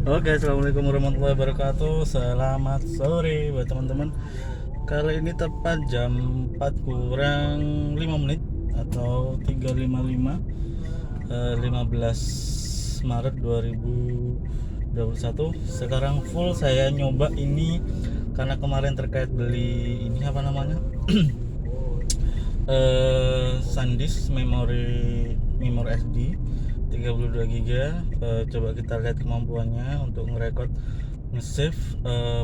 Oke, assalamualaikum warahmatullahi wabarakatuh. Selamat sore buat teman-teman. Kali ini tepat jam 4 kurang 5 menit atau 3.55, 15 Maret 2021. Sekarang full saya nyoba ini karena kemarin terkait beli ini apa namanya? SanDisk memori SD 32 GB. Coba kita lihat kemampuannya untuk ngerekord nge-save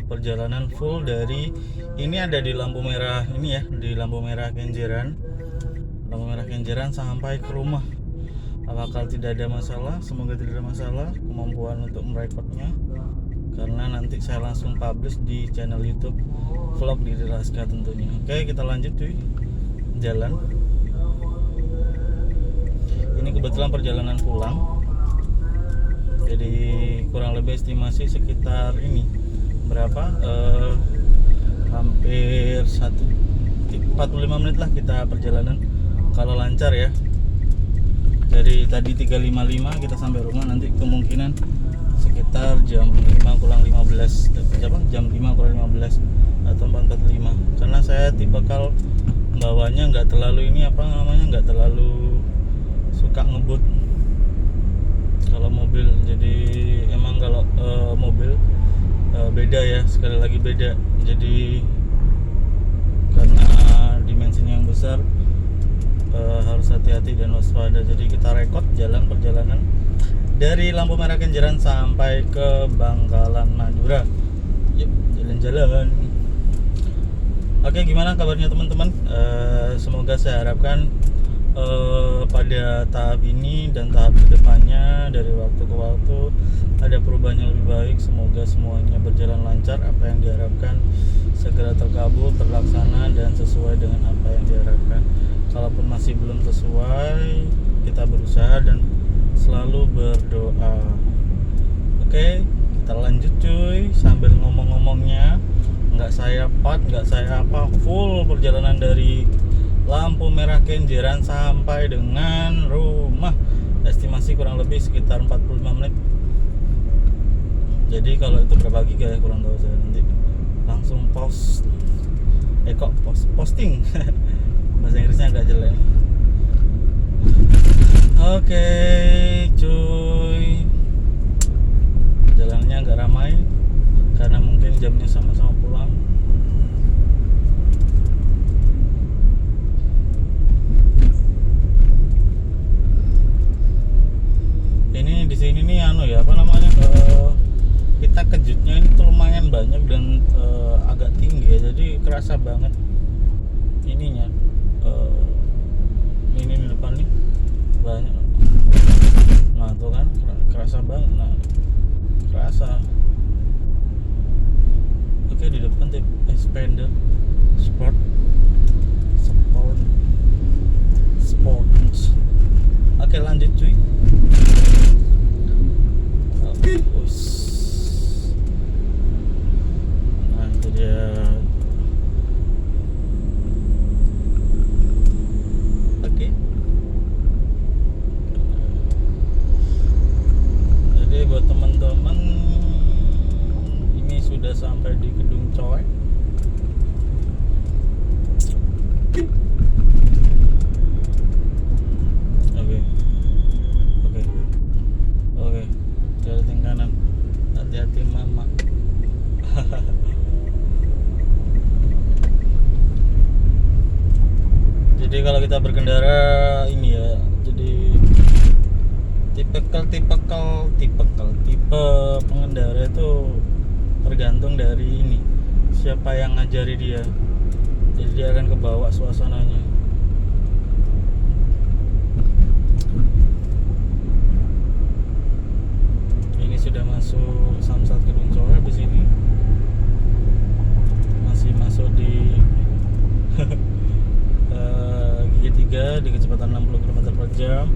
perjalanan full dari ini, ada di lampu merah ini ya, di lampu merah Kenjeran sampai ke rumah. Apakah tidak ada masalah? Semoga tidak ada masalah kemampuan untuk merekodnya, karena nanti saya langsung publish di channel YouTube vlog di Raska tentunya. Oke, kita lanjut cuy, jalan. Ini kebetulan perjalanan pulang, jadi kurang lebih estimasi sekitar ini berapa, hampir 45 menit lah kita perjalanan kalau lancar ya. Dari tadi 3.55 kita sampai rumah, nanti kemungkinan sekitar jam 5 kurang 15, jam 5 kurang 15 atau 4.45, karena saya tipikal bawanya nggak terlalu ini apa namanya, nggak terlalu suka ngebut kalau mobil. Jadi emang kalau mobil beda ya, sekali lagi beda. Jadi karena dimensinya yang besar, harus hati-hati dan waspada. Jadi kita rekod jalan perjalanan dari lampu merah Kenjeran sampai ke Bangkalan Madura. Yuk, jalan-jalan. Oke, gimana kabarnya teman-teman? Semoga saya harapkan pada tahap ini dan tahap kedepannya dari waktu ke waktu ada perubahan yang lebih baik. Semoga semuanya berjalan lancar, apa yang diharapkan segera terkabul, terlaksana dan sesuai dengan apa yang diharapkan. Kalaupun masih belum sesuai, kita berusaha dan selalu berdoa. Oke, kita lanjut cuy, sambil ngomong-ngomongnya nggak saya full perjalanan dari lampu merah Kenjeran sampai dengan rumah, estimasi kurang lebih sekitar 45 menit. Jadi kalau itu berapa giga ya kurang tahu saya, nanti langsung posting bahasa Inggrisnya agak jelek. Oke cuy, jalannya agak ramai karena mungkin jamnya sama-sama pulang. Ini di sini nih apa namanya, kita kejutnya ini tuh lumayan banyak dan agak tinggi ya, jadi kerasa banget ininya. Ini di depan nih banyak, nah tuh kan kerasa banget, nah kerasa. Oke, di depan tip Expander Sport. Oke, lanjut cuy. Nah itu dia. Oke, jadi buat teman-teman, ini sudah sampai di Gedung Coy. Oke, jalan kanan, hati-hati mama. Jadi kalau kita berkendara ini ya, jadi tipe pengendara itu tergantung dari ini, siapa yang ngajari dia. Jadi dia akan kebawa suasananya. Ini sudah masuk Samsat Gedung Coy, habis ini masih masuk di Gigi 3 di kecepatan 60 km/jam.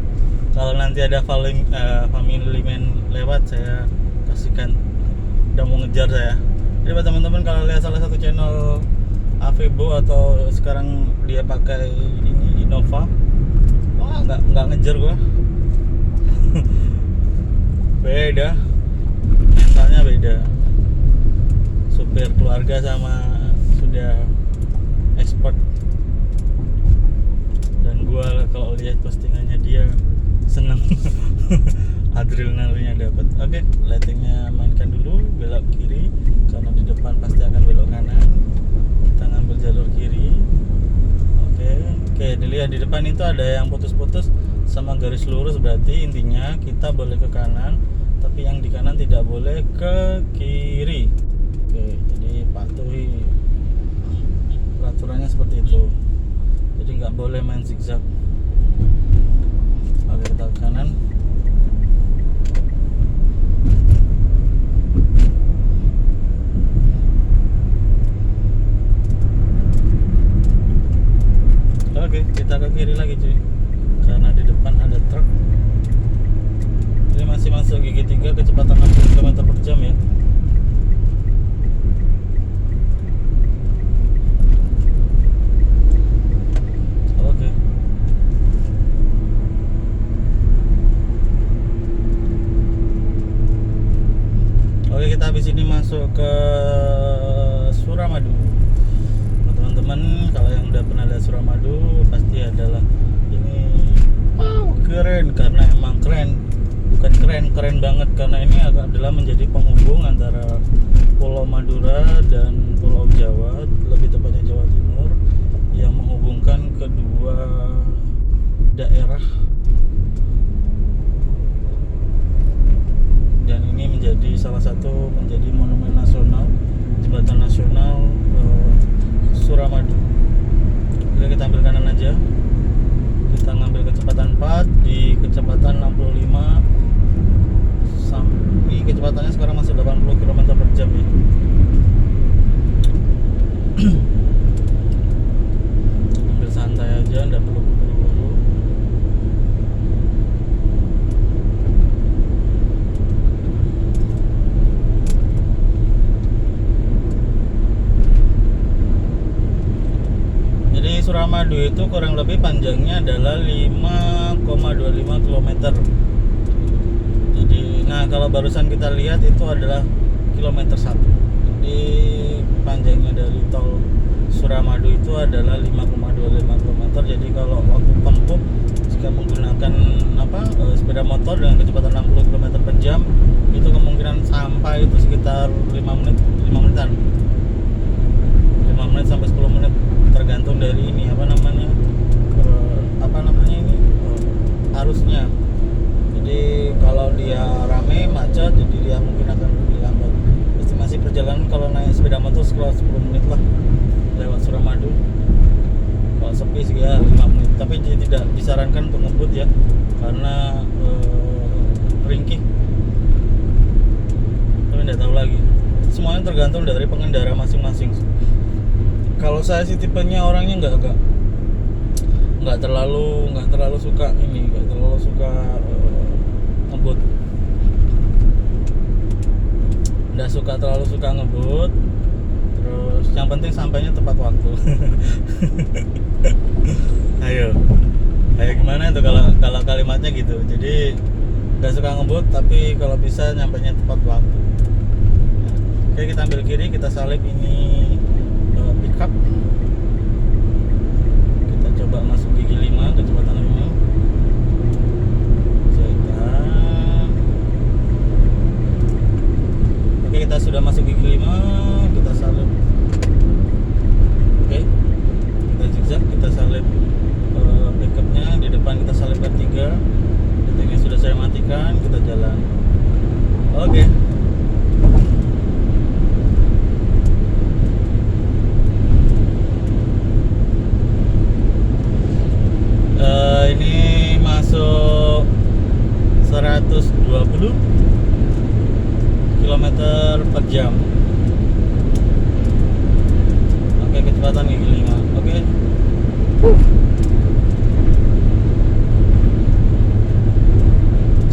Kalau nanti ada family man lewat, saya kasihkan, udah mau ngejar saya. Jadi buat teman-teman, kalau lihat salah satu channel Avebo atau sekarang dia pakai ini Innova, wah nggak ngejar gua. Beda beda. Supir keluarga sama sudah expert. Dan gua kalau lihat postingannya dia seneng. Adrenalinnya dapat. Oke, lightingnya mainkan dulu, belok kiri karena di depan pasti akan belok kanan. Kita ngambil jalur kiri. Oke, dilihat di depan itu ada yang putus-putus sama garis lurus, berarti intinya kita boleh ke kanan, tapi yang di kanan tidak boleh ke kiri. Oke, jadi patuhi peraturannya seperti itu. Jadi nggak boleh main zigzag. Oke, kita ke kanan. Oke, kita ke kiri lagi cuy, karena di depan ada truk. Ini masih masuk gigi 3, kecepatan 60 km per jam ya. Oke. Oke, kita habis ini masuk ke Suramadu. Teman-teman, kalau yang udah pernah lihat Suramadu pasti adalah ini wow, keren, karena emang keren, bukan keren banget, karena ini adalah menjadi penghubung antara Pulau Madura dan Pulau Jawa, lebih tepatnya Jawa Timur, yang menghubungkan kedua daerah. Dan ini menjadi salah satu monumen nasional, jembatan nasional Suramadu. Oke, kita ambil kanan aja. Kita ngambil kecepatan 4 di kecepatan 65. Sampai kecepatannya sekarang masih 80 km per jam ya. Ambil santai aja, enggak perlu buru-buru. Suramadu itu kurang lebih panjangnya adalah 5,25 km. Jadi, nah kalau barusan kita lihat itu adalah kilometer 1. Jadi panjangnya dari tol Suramadu itu adalah 5,25 km. Jadi kalau waktu tempuh jika menggunakan sepeda motor dengan kecepatan 60 km per jam, itu kemungkinan sampai itu sekitar 5 menitan. 5 menit sampai 10 menit tergantung dari ini arusnya. Jadi kalau dia rame macet, jadi dia mungkin akan lebih lambat. Estimasi perjalanan kalau naik sepeda motor sekitar 10 menit lah lewat Suramadu. Kalau sepi sih ya 5 menit, tapi tidak disarankan untuk ngebut ya, karena ringkih. Tapi tidak tahu lagi, semuanya tergantung dari pengendara masing-masing. Kalau saya sih tipenya orangnya nggak terlalu suka ngebut. Nggak terlalu suka ngebut. Terus yang penting sampainya tepat waktu. Ayo gimana itu kalau kalimatnya gitu. Jadi nggak suka ngebut, tapi kalau bisa nyampainya tepat waktu. Oke, kita ambil kiri, kita salib ini pickup. Kita coba masuk gigi 5, kecepatan 5. Oke, kita sudah masuk gigi 5, kita salib. Oke, kita zigzag, kita salib pickupnya, di depan kita salib R3. Deteknya sudah saya matikan, kita jalan. Oke. Ini masuk 120 km per jam. Oke, kecepatan gigi 5. Oke.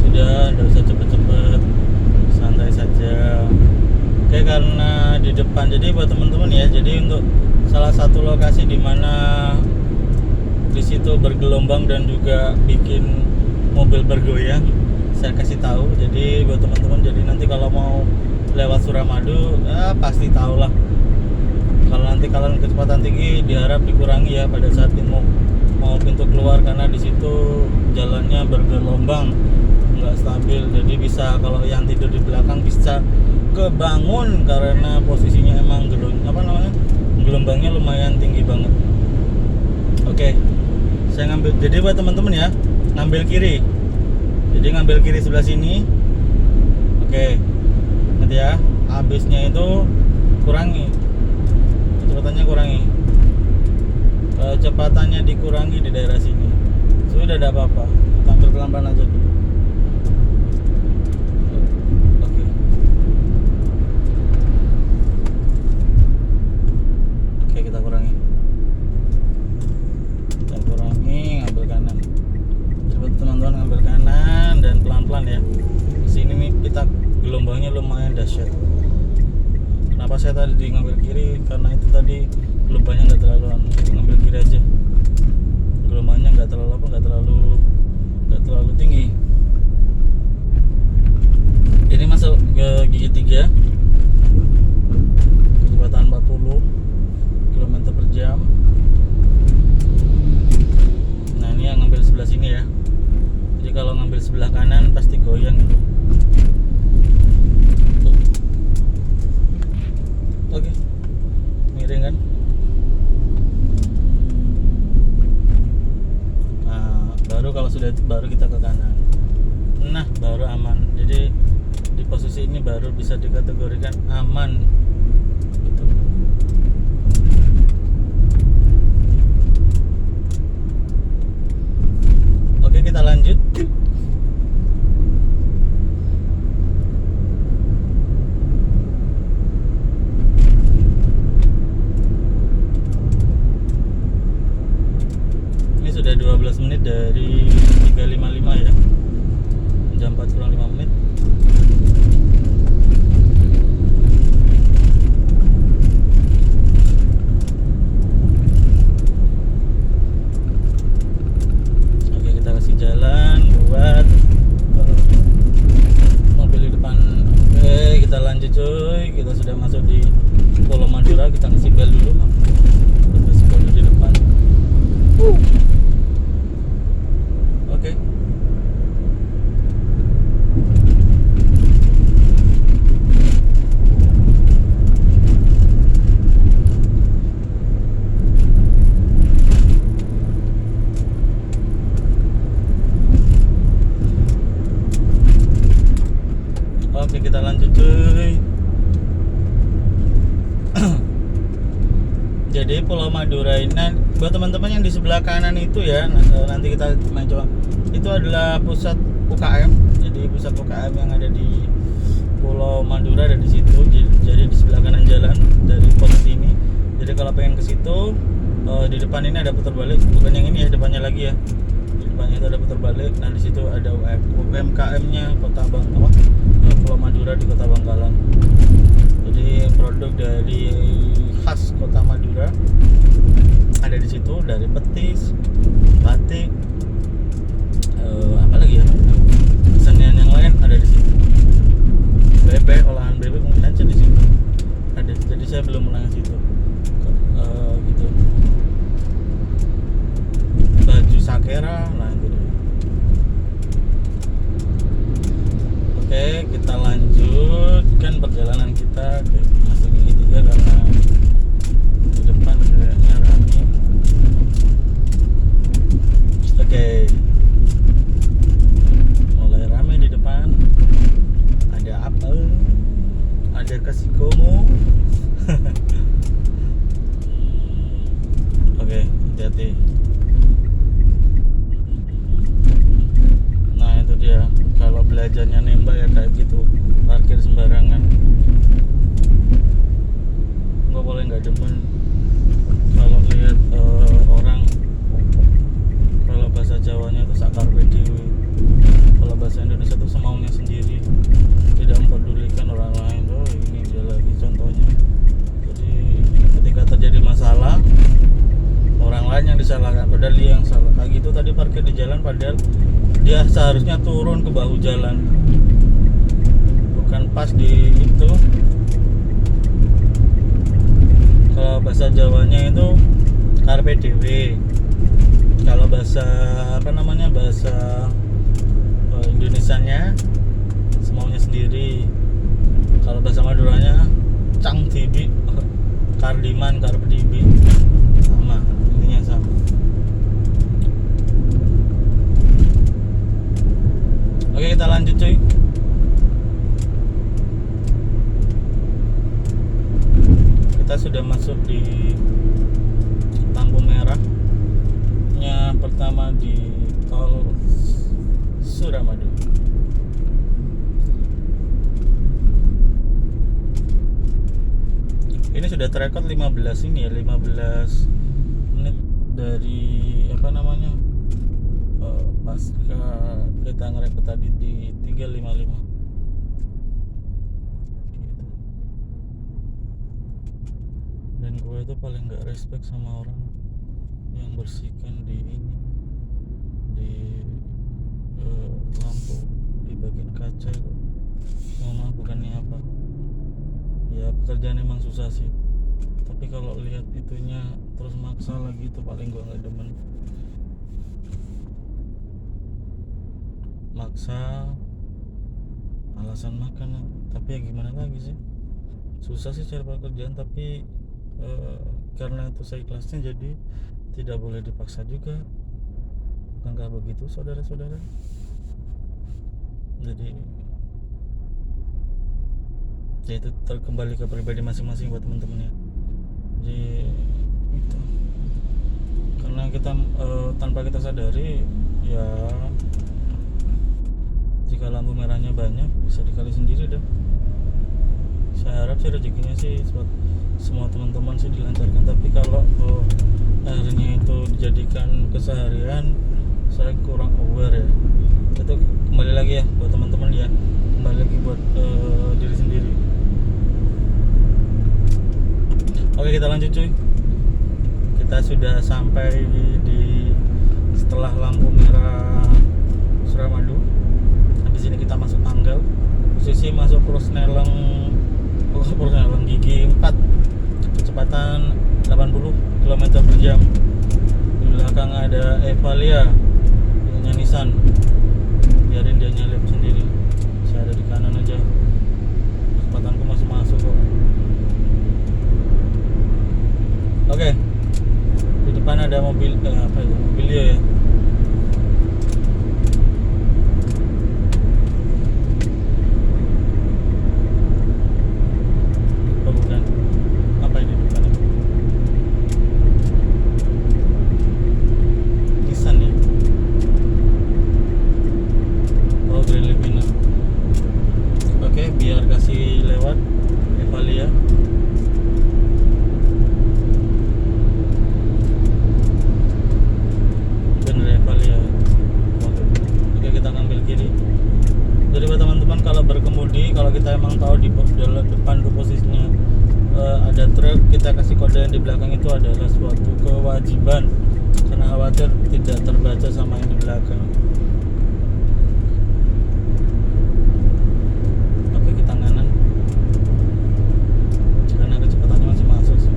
Sudah, tidak usah cepet-cepet, santai saja. Oke, karena di depan, jadi buat teman-teman ya, jadi untuk salah satu lokasi di mana di situ bergelombang dan juga bikin mobil bergoyang, saya kasih tahu. Jadi buat teman-teman, jadi nanti kalau mau lewat Suramadu, ya pasti tahu lah. Kalau nanti kalian kecepatan tinggi diharap dikurangi ya pada saat mau pintu keluar, karena di situ jalannya bergelombang, nggak stabil. Jadi bisa, kalau yang tidur di belakang bisa kebangun karena posisinya emang gelombangnya lumayan tinggi banget. Oke, saya ngambil, jadi buat teman-teman ya, ngambil kiri. Jadi ngambil kiri sebelah sini. Oke, nanti ya, habisnya itu kurangi kecepatannya, kecepatannya dikurangi di daerah sini. Sudah ada apa-apa, tampil pelan-pelan aja dulu. Oke. Oke, kita kurangi, ngambil kanan. Coba teman-teman ngambil kanan dan pelan-pelan ya. Di sini nih kita gelombangnya lumayan dahsyat. Kenapa saya tadi ngambil kiri? Karena itu tadi gelombangnya nggak terlalu, ngambil kiri aja. Gelombangnya nggak terlalu tinggi. Ini masuk ke gigi 3, kecepatan 40 km per jam. Nah ini yang ngambil sebelah sini ya. Jadi kalau ngambil sebelah kanan pasti goyang itu. Oke, miring kan? Nah, baru kalau sudah itu baru kita ke kanan. Nah, baru aman. Jadi di posisi ini baru bisa dikategorikan aman. Gitu. Oke, kita lanjut. Sudah 12 menit dari 355 ya, jam 4 kurang 5 menit. Oke, kita kasih jalan buat mobil di depan. Oke, kita lanjut cuy, kita sudah masuk di Pulau Madura. Kita kasih bel dulu, kita kasih bel di depan. Oke. Oke, kita lanjut cuy. Jadi Pulau Madura ini, buat teman-teman yang di sebelah kanan itu ya, nanti kita main coba. Itu adalah pusat UKM. Jadi pusat UKM yang ada di Pulau Madura ada di situ. Jadi di sebelah kanan jalan dari pos ini. Jadi kalau pengen ke situ, di depan ini ada putar balik. Bukan yang ini ya, depannya lagi ya. Di depannya itu ada putar balik. Nah di situ ada UMKM-nya Pulau Madura di Kota Bangkalan. Jadi produk dari khas Kota Madura ada di situ, dari petis, batik, apa lagi ya, kesenian yang lain ada di situ. Bebek, olahan bebek mungkin aja di situ ada. Jadi saya belum pernah ke situ. Gitu. Baju sakera, nah itu dia. Oke, kita lanjutkan perjalanan kita ke masuk gigi 3 karena di depan kayaknya rame. Oke, mulai rame di depan. Ada apa? Ada kasikomo. Oke, hati-hati. Nah itu dia, kalau belajarnya nembak ya kayak gitu, parkir sembarangan. Nggak boleh nggak demen kalau lihat orang, kalau bahasa Jawanya itu sakar dewe, kalau bahasa Indonesia itu semaunya sendiri, tidak memperdulikan orang lain. Oh ini dia lagi contohnya. Jadi ketika terjadi masalah, orang lain yang disalahkan padahal dia yang salah. Kayak gitu tadi parkir di jalan padahal dia seharusnya turun ke bahu jalan, bukan pas di itu bahasa Jawanya itu karpe diewe. Kalau bahasa bahasa Indonesianya semaunya sendiri. Kalau bahasa Maduranya cang tibi, kardiman, karpe dibi, sama, intinya sama. Oke, kita lanjut cuy. Kita sudah masuk di lampu merahnya pertama di tol Suramadu. Ini sudah terekod 15 menit dari pasca kita ngerekod tadi di 355 gitu. Dan gue itu paling gak respect sama orang yang bersihkan di lampu di bagian kaca itu. Mohon maaf, bukannya apa ya, pekerjaan emang susah sih, tapi kalau lihat itunya terus maksa lagi itu paling gua nggak demen. Maksa alasan makan, tapi ya gimana lagi sih, susah sih cari pekerjaan, tapi karena itu saya ikhlasnya jadi tidak boleh dipaksa juga. Bukankah begitu saudara-saudara? Jadi ya itu kembali ke pribadi masing-masing buat teman-teman ya. Jadi itu karena kita tanpa kita sadari ya, jika lampu merahnya banyak bisa dikali sendiri dah. Saya harap sih rezekinya sih buat semua teman-teman sih dilancarkan, tapi kalau akhirnya itu dijadikan keseharian, saya kurang aware ya. Itu kembali lagi ya buat teman-teman ya, kembali lagi buat diri sendiri. Oke, kita lanjut cuy. Kita sudah sampai di setelah lampu merah Suramadu. Habis ini kita masuk Tanggal. Posisi masuk Purwosneleng gigi 4. Kecepatan 80 km per jam. Di belakang ada Evalia, punya Nissan. Biarin dia nyelip sendiri. Saya ada di kanan aja. Kecepatanku masih masuk kok. Oke, di depan ada mobil mobilio ya. Oh bukan, apa ini depan ini? Nissan ya. Oh, Grand Livina. Oke, biar kasih lewat Evalia. Kalau kita emang tahu di depan tuh posisinya ada truk, kita kasih kode yang di belakang itu adalah suatu kewajiban, karena khawatir tidak terbaca sama yang di belakang. Oke, kita kanan karena kecepatannya masih masuk sih.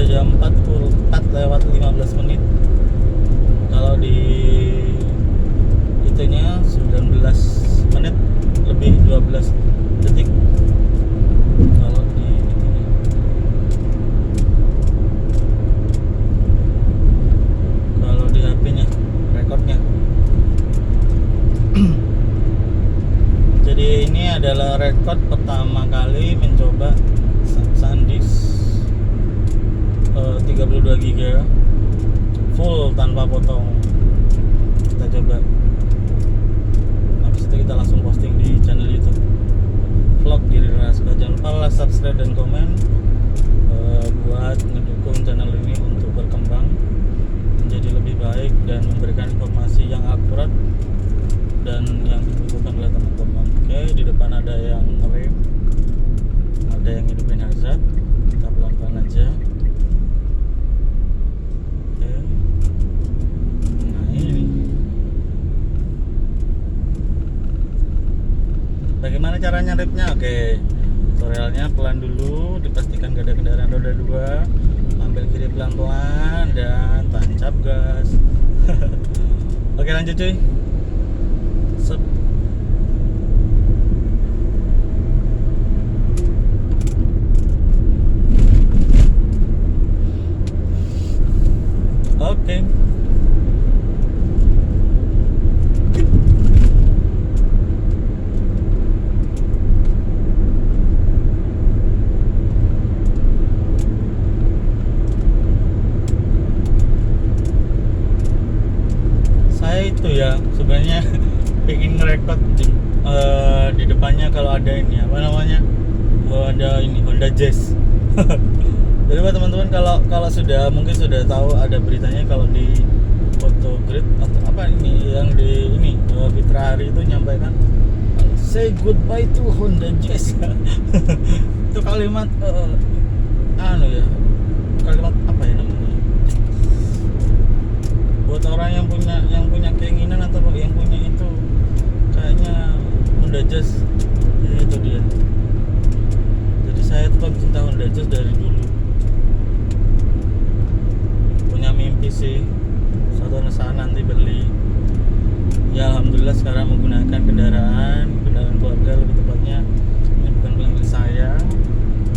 Jam 4:15 menit. Kalau di itunya 19 menit lebih 12 detik. Kalau di itunya. Kalau di HP-nya rekornya. Jadi ini adalah rekor pertama kali mencoba SanDisk 32 GB full tanpa potong. Kita coba. Habis itu kita langsung posting di channel YouTube vlog Diri Raska. Jangan lupa like, subscribe dan komen buat mendukung channel ini untuk berkembang menjadi lebih baik dan memberikan informasi yang akurat dan yang dibutuhkan oleh teman-teman. Oke, di depan ada yang ngerem, ada yang hidupin hazard. Kita pelan-pelan aja. cara nyaripnya. Oke, tutorialnya pelan dulu, dipastikan gak ada kendaraan roda 2, ambil kiri pelan-pelan dan tancap gas. Oke, lanjut cuy. Sep. Oke. Saya itu ya sebenarnya pengen ngerekod di depannya kalau ada ini apa namanya, ada ini Honda Jazz. Jadi buat teman-teman kalau sudah mungkin sudah tahu ada beritanya kalau di Photogrid atau apa ini yang di ini Fitra Hari itu nyampaikan say goodbye to Honda Jazz. Itu kalimat kalimat apa ya namanya? Buat orang yang punya keinginan atau yang punya itu kayaknya Honda Jazz ya, itu dia. Jadi saya tuh cinta Honda Jazz dari dulu. Punya mimpi sih suatu saat nanti beli. Ya alhamdulillah sekarang menggunakan kendaraan keluarga, lebih tepatnya ini bukan milik saya,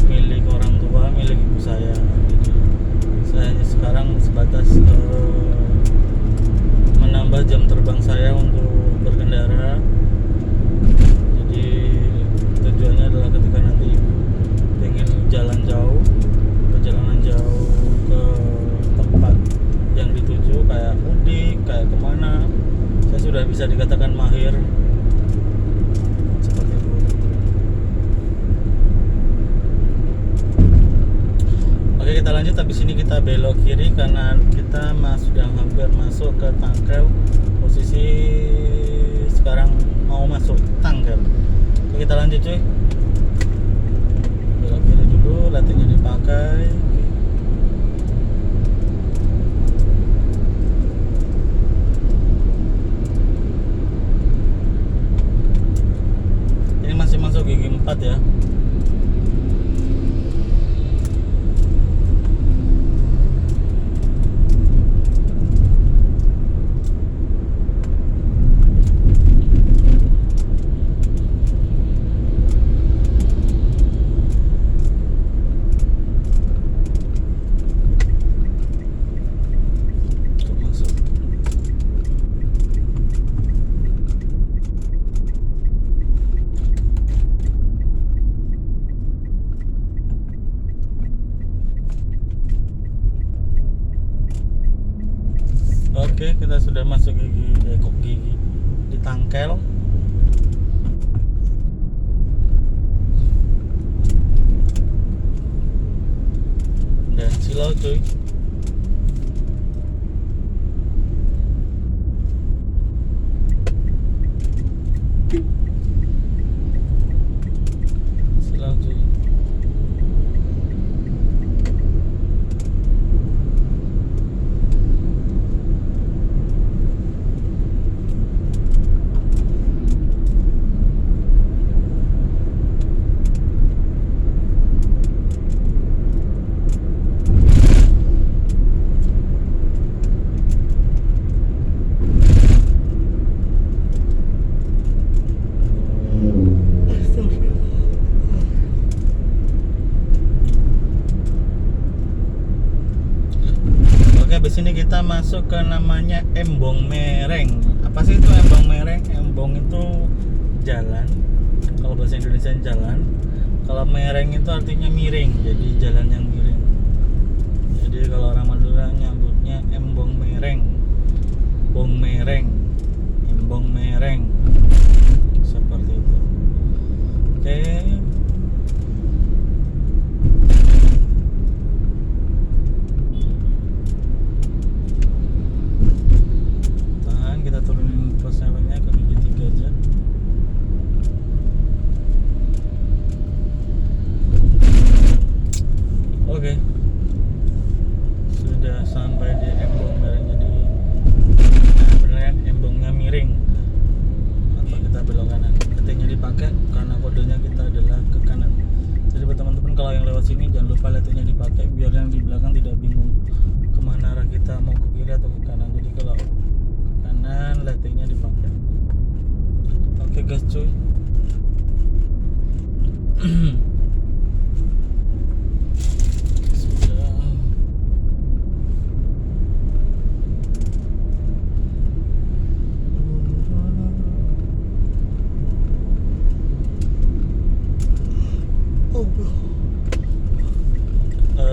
milik orang tua, milik ibu saya. Jadi saya hanya sekarang sebatas menambah jam terbang saya untuk berkendara. Jadi tujuannya adalah ketika nanti pengen jalan jauh, perjalanan jauh ke tempat yang dituju kayak mudik, kayak kemana, saya sudah bisa dikatakan mahir seperti itu. Oke, kita lanjut. Habis ini kita belok kiri karena kita sudah hampir masuk ke Tangkel. Posisi sekarang mau masuk Tangkel. Oke, kita lanjut cuy. Belok kiri dulu, latihnya dipakai. Ini masih masuk gigi 4 ya. Oke, kita sudah masuk gigi di Tangkel. Dan silau cuy. Silau cuy. Habis ini kita masuk ke namanya Embong Mereng. Apa sih itu Embong Mereng? Embong itu jalan, kalau bahasa Indonesia jalan. Kalau mereng itu artinya miring, jadi jalan yang miring. Jadi kalau orang Madura nyambutnya Embong Mereng, Bong Mereng, Embong Mereng, seperti itu. Oke. Kita turunin plus levelnya ke gigi 3 aja. Oke. Sudah sampai di Embong Mereng. Jadi beneran embongnya miring atau kita belok kanan. Ketiknya dipakai karena kodenya kalau yang lewat sini jangan lupa lightingnya dipakai biar yang di belakang tidak bingung kemana arah kita, mau ke kiri atau ke kanan. Jadi kalau ke kanan lightingnya dipakai. Oke guys cuy.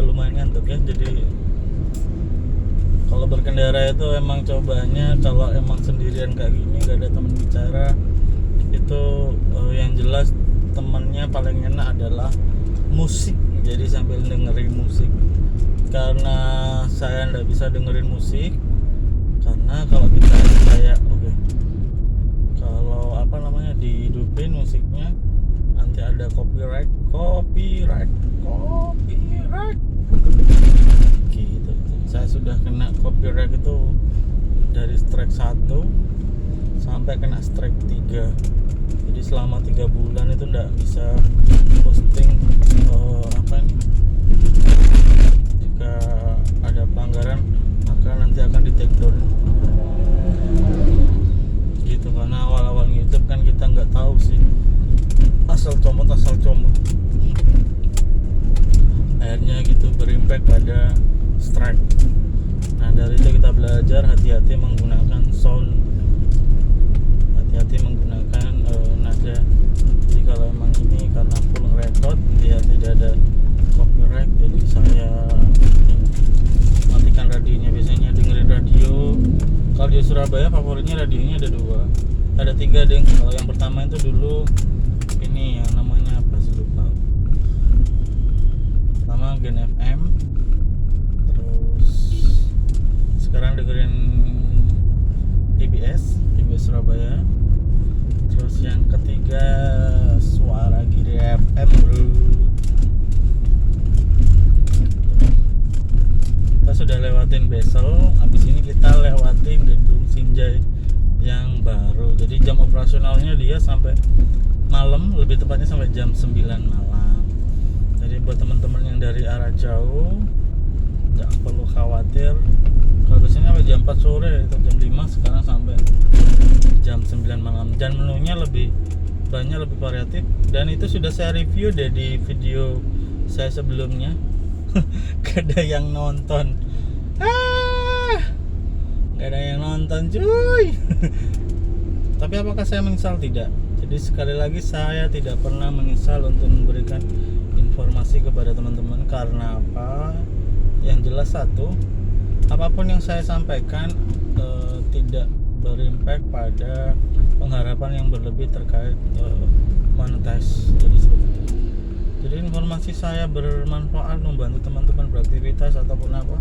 Lumayan ngantuk ya. Jadi kalau berkendara itu emang cobanya kalau emang sendirian kayak gini gak ada teman bicara itu yang jelas temannya paling enak adalah musik. Jadi sambil dengerin musik, karena saya nggak bisa dengerin musik karena kalau kita kayak kalau apa namanya dihidupin musiknya nanti ada copyright gitu. Saya sudah kena copyright itu dari strike 1 sampai kena strike 3. Jadi selama 3 bulan itu nggak bisa posting jika ada pelanggaran maka nanti akan di take down gitu. Karena awal-awal YouTube kan kita nggak tahu sih, asal comot akhirnya gitu berimpact pada strike. Nah dari itu kita belajar hati-hati menggunakan sound, hati-hati menggunakan nada. Jadi kalau emang ini karena full record dia tidak ada copyright, jadi saya matikan radionya. Biasanya dengerin radio kalau di Surabaya favoritnya radionya ada 3 deng. Kalau yang pertama itu dulu ini yang namanya apa sih lupa, pertama Gen FM, terus sekarang dengerin IBS Surabaya, terus yang ketiga Suara Giri FM bro. Kita sudah lewatin Besel, habis ini kita lewatin Gedung Sinjai yang baru. Jadi jam operasionalnya dia sampai malam, lebih tepatnya sampai jam 9 malam. Jadi buat teman-teman yang dari arah jauh nggak perlu khawatir. Kalau biasanya sampai jam 4 sore atau jam 5, sekarang sampai jam 9 malam. Dan menunya lebih banyak, lebih variatif. Dan itu sudah saya review deh di video saya sebelumnya. Gak ada yang nonton. Gak ada yang nonton cuy. Tapi apakah saya menyesal? Tidak. Jadi sekali lagi saya tidak pernah menyesal untuk memberikan informasi kepada teman-teman. Karena apa? Yang jelas satu, apapun yang saya sampaikan tidak berimpact pada pengharapan yang berlebih terkait monetize. Jadi seperti itu. Jadi informasi saya bermanfaat membantu teman-teman beraktivitas ataupun apa,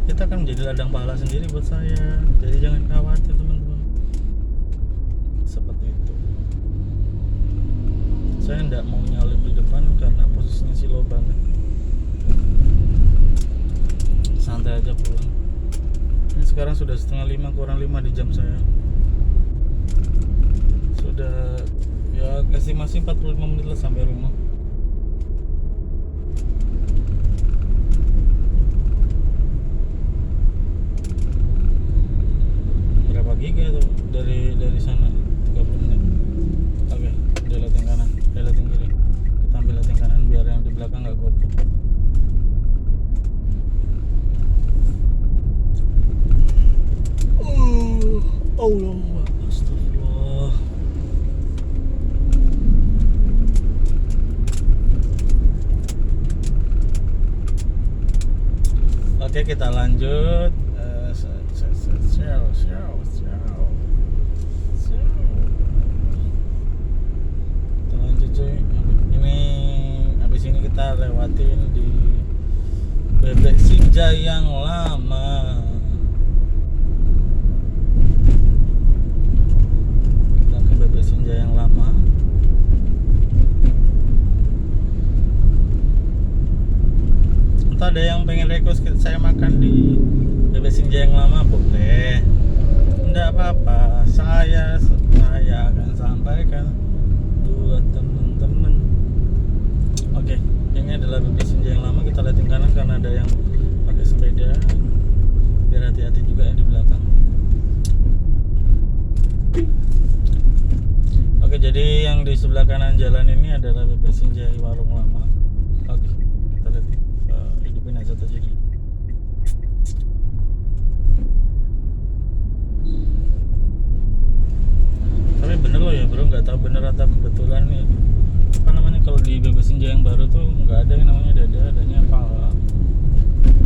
kita akan menjadi ladang pahala sendiri buat saya. Jadi jangan khawatir teman-teman. Seperti itu. Saya tidak mau nyalip di depan karena posisinya silo banget. Santai aja pulang. Ini sekarang sudah 4:30 kurang 5 di jam saya. Sudah ya estimasi 45 menit lah sampai rumah. Berapa giga tuh dari sana? 30 menit. Oke, dia liatin kanan, dia liatin kiri. Kita ambil liatin kanan biar yang di belakang nggak goblok. Allah, astagfirullah. Oke, kita lanjut. Kita lanjut cuy. Ini habis ini kita lewatin di Bebek Sinjai yang lama. Sinjai yang lama. Entah ada yang pengen request saya makan di Bebek Sinjai yang lama, boleh. Enggak apa-apa, saya akan sampaikan buat teman-teman. Oke, ini adalah sebelah BP Senja yang lama kita liatin kanan karena ada yang pakai sepeda, biar hati-hati juga yang di belakang. Oke, jadi yang di sebelah kanan jalan ini adalah BP Senja warung lama. Oke, kita lihat hidupin aja tadi. Tapi bener loh ya bro, nggak tahu bener atau kebetulan nih, apa namanya, kalau di BP Senja yang baru tuh nggak ada yang namanya dada, adanya pala.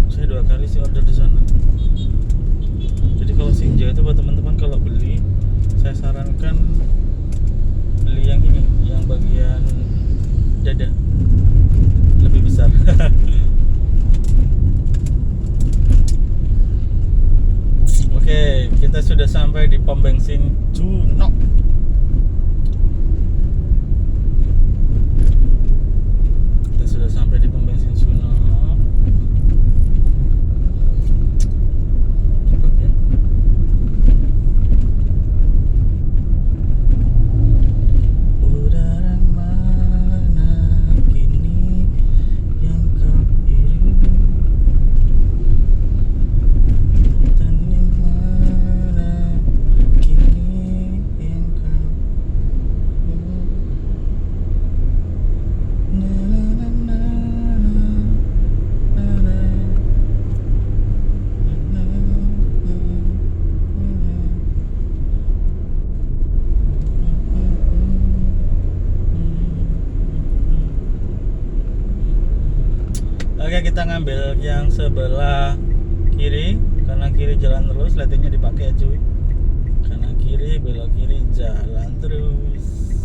Saya 2 kali sih order di sana. Jadi kalau Senja itu buat teman-teman kalau beli, saya sarankan beli yang ini, yang bagian dada lebih besar. Oke, kita sudah sampai di pom bensin Cuno. Kita sudah sampai di pom bensin Cuno. Oke. Udara mana kini yang kau hirup? Hutan yang mana kini yang kau na na na na na Oke, kita ngambil yang sebelah kiri, kanan kiri jalan terus, lightingnya dipakai ya cuy. Kanan kiri, belok kiri, jalan terus.